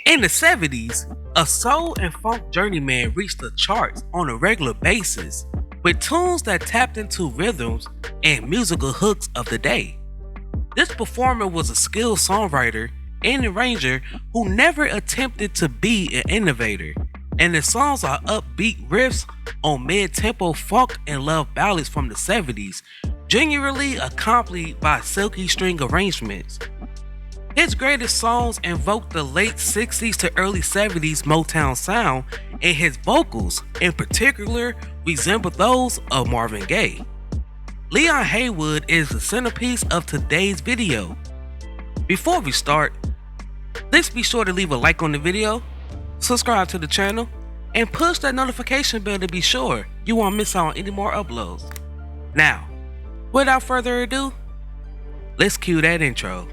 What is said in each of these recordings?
In the 70s, a soul and funk journeyman reached the charts on a regular basis with tunes that tapped into rhythms and musical hooks of the day. This performer was a skilled songwriter and arranger who never attempted to be an innovator, and his songs are upbeat riffs on mid-tempo funk and love ballads from the 70s, genuinely accompanied by silky string arrangements. His greatest songs invoke the late 60s to early 70s Motown sound, and his vocals, in particular, resemble those of Marvin Gaye. Leon Haywood is the centerpiece of today's video. Before we start, please be sure to leave a like on the video, subscribe to the channel, and push that notification bell to be sure you won't miss out on any more uploads. Now, without further ado, let's cue that intro.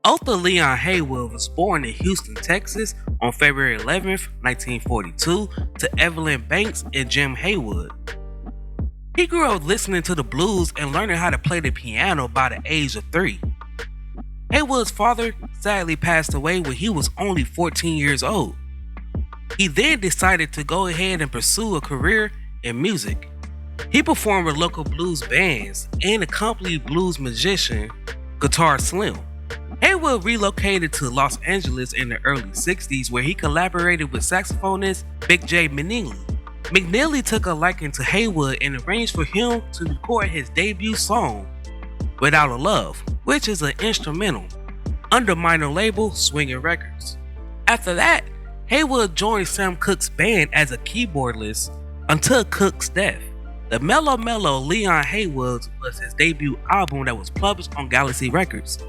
Arthur Leon Haywood was born in Houston, Texas on February 11th, 1942 to Evelyn Banks and Jim Haywood. He grew up listening to the blues and learning how to play the piano by the age of 3. Haywood's father sadly passed away when he was only 14 years old. He then decided to go ahead and pursue a career in music. He performed with local blues bands and accompanied blues musician Guitar Slim. Haywood relocated to Los Angeles in the early 60s where he collaborated with saxophonist Big J McNeely. McNeely took a liking to Haywood and arranged for him to record his debut song, Without a Love, which is an instrumental, under minor label Swingin' Records. After that, Haywood joined Sam Cooke's band as a keyboardist until Cooke's death. The Mellow Mellow Leon Haywood was his debut album that was published on Galaxy Records.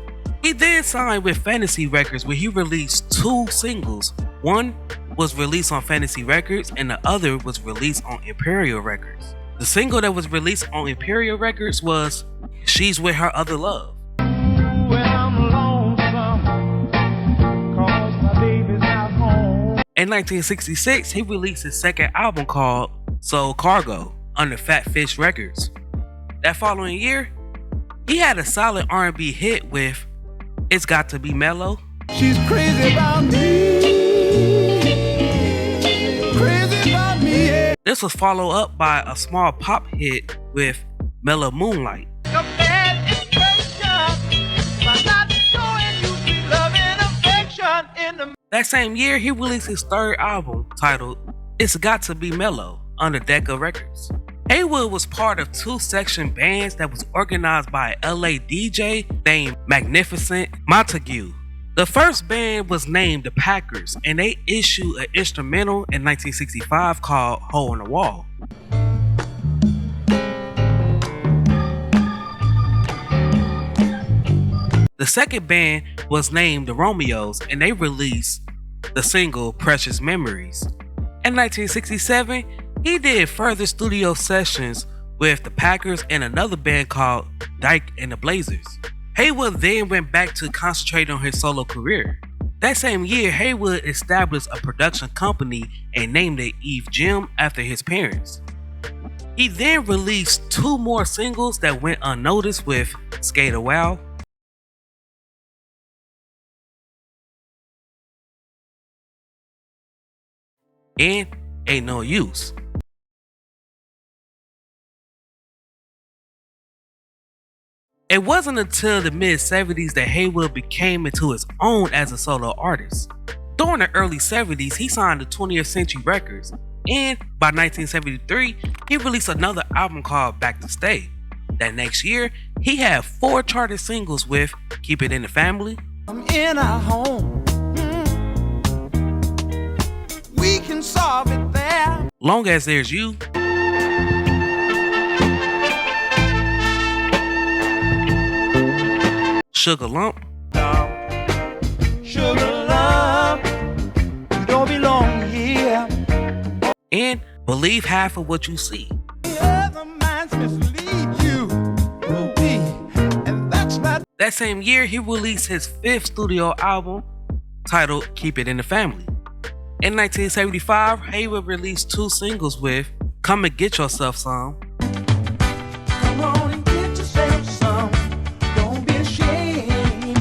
He then signed with Fantasy Records where he released 2 singles. One was released on Fantasy Records and the other was released on Imperial Records. The single that was released on Imperial Records was She's With Her Other Love. In 1966, he released his second album called Soul Cargo under Fat Fish Records. That following year, he had a solid R&B hit with It's Got to Be Mellow. She's crazy about me. Crazy about me. Yeah. This was followed up by a small pop hit with Mellow Moonlight. That same year, he released his third album titled It's Got to Be Mellow under Decca Records. Haywood was part of 2-section bands that was organized by a LA DJ named Magnificent Montague. The first band was named The Packers, and they issued an instrumental in 1965 called Hole in the Wall. The second band was named The Romeos, and they released the single Precious Memories. In 1967, he did further studio sessions with the Packers and another band called Dyke and the Blazers. Haywood then went back to concentrate on his solo career. That same year, Haywood established a production company and named it Eve Jim after his parents. He then released 2 more singles that went unnoticed with Skate a While and Ain't No Use. It wasn't until the mid-70s that Haywood became into his own as a solo artist. During the early 70s, he signed to 20th Century Records, and by 1973, he released another album called Back to Stay. That next year, he had 4 charted singles with Keep It in the Family, I'm in our home. We can solve it there. Long As There's You, Sugar Lump, Sugar love, you don't belong here. and Believe Half of What You See. Other minds mislead you. And that's not. That same year, he released his 5th studio album titled Keep It in the Family. In 1975, Haywood released 2 singles with Come and Get Yourself Some. Come on and get yourself some. Don't be ashamed.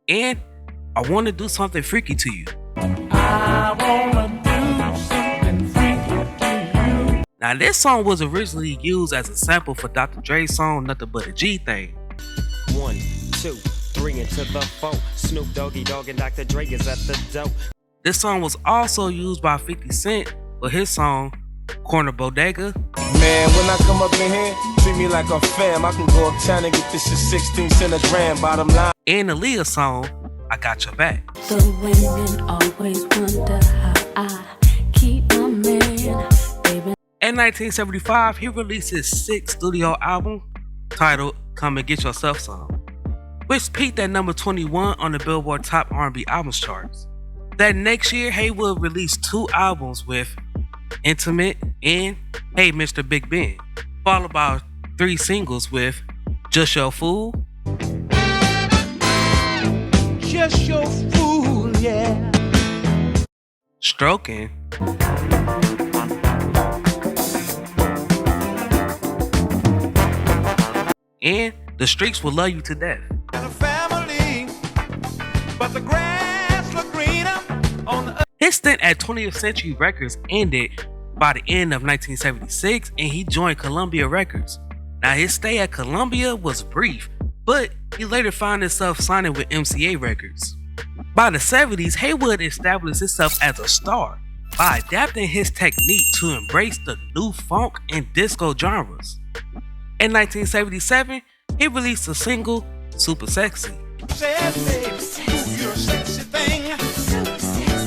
And I Want to Do Something Freaky to You. I wanna do something freaky to you. Now this song was originally used as a sample for Dr. Dre's song Nothing But a G Thing. 1, 2, 3 into the 4. Snoop Doggy Dogg and Dr. Dre is at the door. This song was also used by 50 Cent for his song Corner Bodega. Man, when I come up in here, treat me like a fam. I can go uptown and get this shit 16 cents a gram, bottom line. And the Aaliyah song I Got Your Back. The women always wonder how I keep my man, baby. In 1975, he released his 6th studio album titled Come and Get Yourself Some, which peaked at number 21 on the Billboard Top R&B Albums charts. That next year, Haywood released 2 albums with Intimate and Hey Mr. Big Ben, followed by 3 singles with Just Your Fool, Just your fool, yeah. Stroking, and The Streets Will Love You to Death. And a family, but the grass look greener on the His stint at 20th Century Records ended by the end of 1976 and he joined Columbia Records. Now his stay at Columbia was brief, but he later found himself signing with MCA Records. By the 70s, Haywood established himself as a star by adapting his technique to embrace the new funk and disco genres. In 1977, he released a single, Super Sexy. said, baby, you're a sexy thing.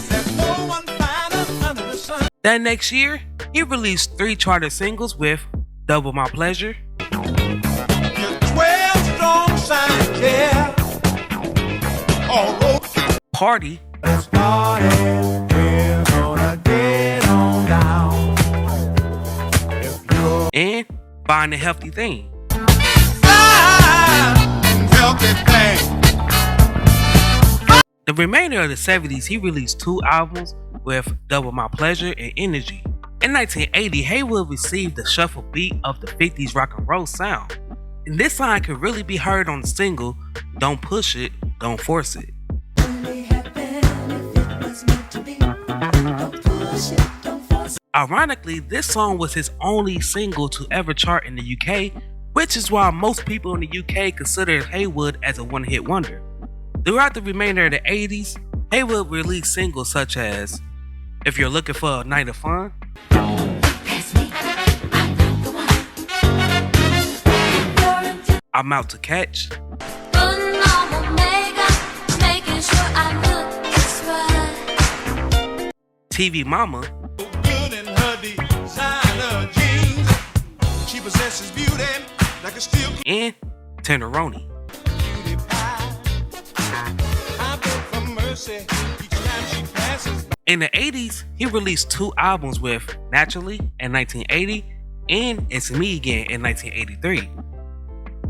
There's no one finer under the sun. That next year, he released 3 charted singles with Double My Pleasure, You're 12 strong signs, yeah. All Party, started, we're gonna get on down. If you're and Find a Healthy Thing. healthy thing. The remainder of the 70s, he released 2 albums with Double My Pleasure and Energy. In 1980, Haywood received the shuffle beat of the 50s rock and roll sound. And this line could really be heard on the single, Don't Push It, Don't Force It. Ironically, this song was his only single to ever chart in the UK, which is why most people in the UK consider Haywood as a one-hit wonder. Throughout the remainder of the 80s, Haywood released singles such as If You're Looking for a Night of Fun, I'm Out to Catch, TV Mama, Good in her designer jeans. She possesses beauty like a steel and Teneroni. cutie pie. I beg for mercy each time she passes by. In the 80s, he released 2 albums with Naturally in 1980 and It's Me Again in 1983.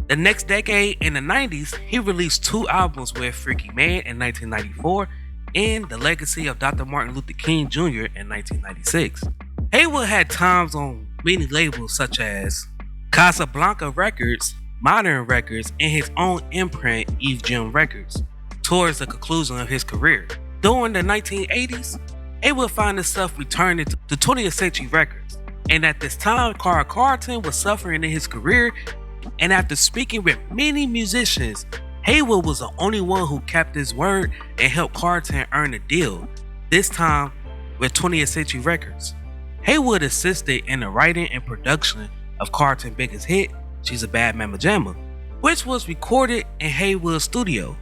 The next decade, in the 90s, he released 2 albums with Freaky Man in 1994 and The Legacy of Dr. Martin Luther King Jr. in 1996. Haywood had times on many labels such as Casablanca Records, Modern Records, and his own imprint, Eve Jim Records, towards the conclusion of his career. During the 1980s, Haywood found himself returning to 20th Century Records, and at this time, Carl Carlton was suffering in his career, and after speaking with many musicians, Haywood was the only one who kept his word and helped Carlton earn a deal, this time with 20th Century Records. Haywood assisted in the writing and production of Carlton's biggest hit, She's a Bad Mama Jamma, which was recorded in Haywood's studio.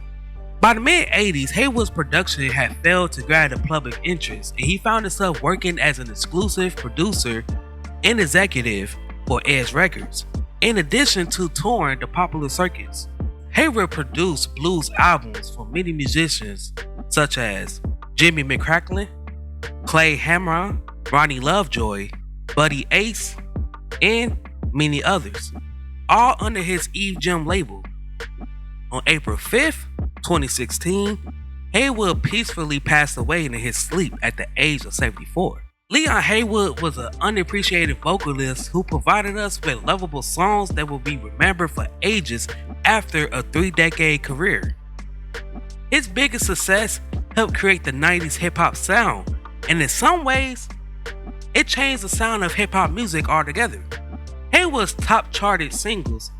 By the mid-80s, Haywood's production had failed to grab the public interest, and he found himself working as an exclusive producer and executive for Edge Records, in addition to touring the popular circuits. Haywood produced blues albums for many musicians such as Jimmy McCracklin, Clay Hamron, Ronnie Lovejoy, Buddy Ace, and many others, all under his Eve Jim label. On April 5th, 2016, Haywood peacefully passed away in his sleep at the age of 74. Leon Haywood was an unappreciated vocalist who provided us with lovable songs that will be remembered for ages after a 3-decade career. His biggest success helped create the 90s hip-hop sound, and in some ways, it changed the sound of hip-hop music altogether. Haywood's top charted singles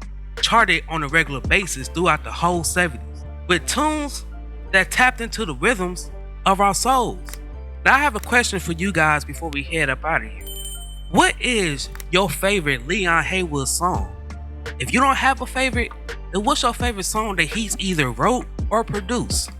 charted on a regular basis throughout the whole 70s, with tunes that tapped into the rhythms of our souls. Now I have a question for you guys before we head up out of here. What is your favorite Leon Haywood song? If you don't have a favorite, then what's your favorite song that he's either wrote or produced?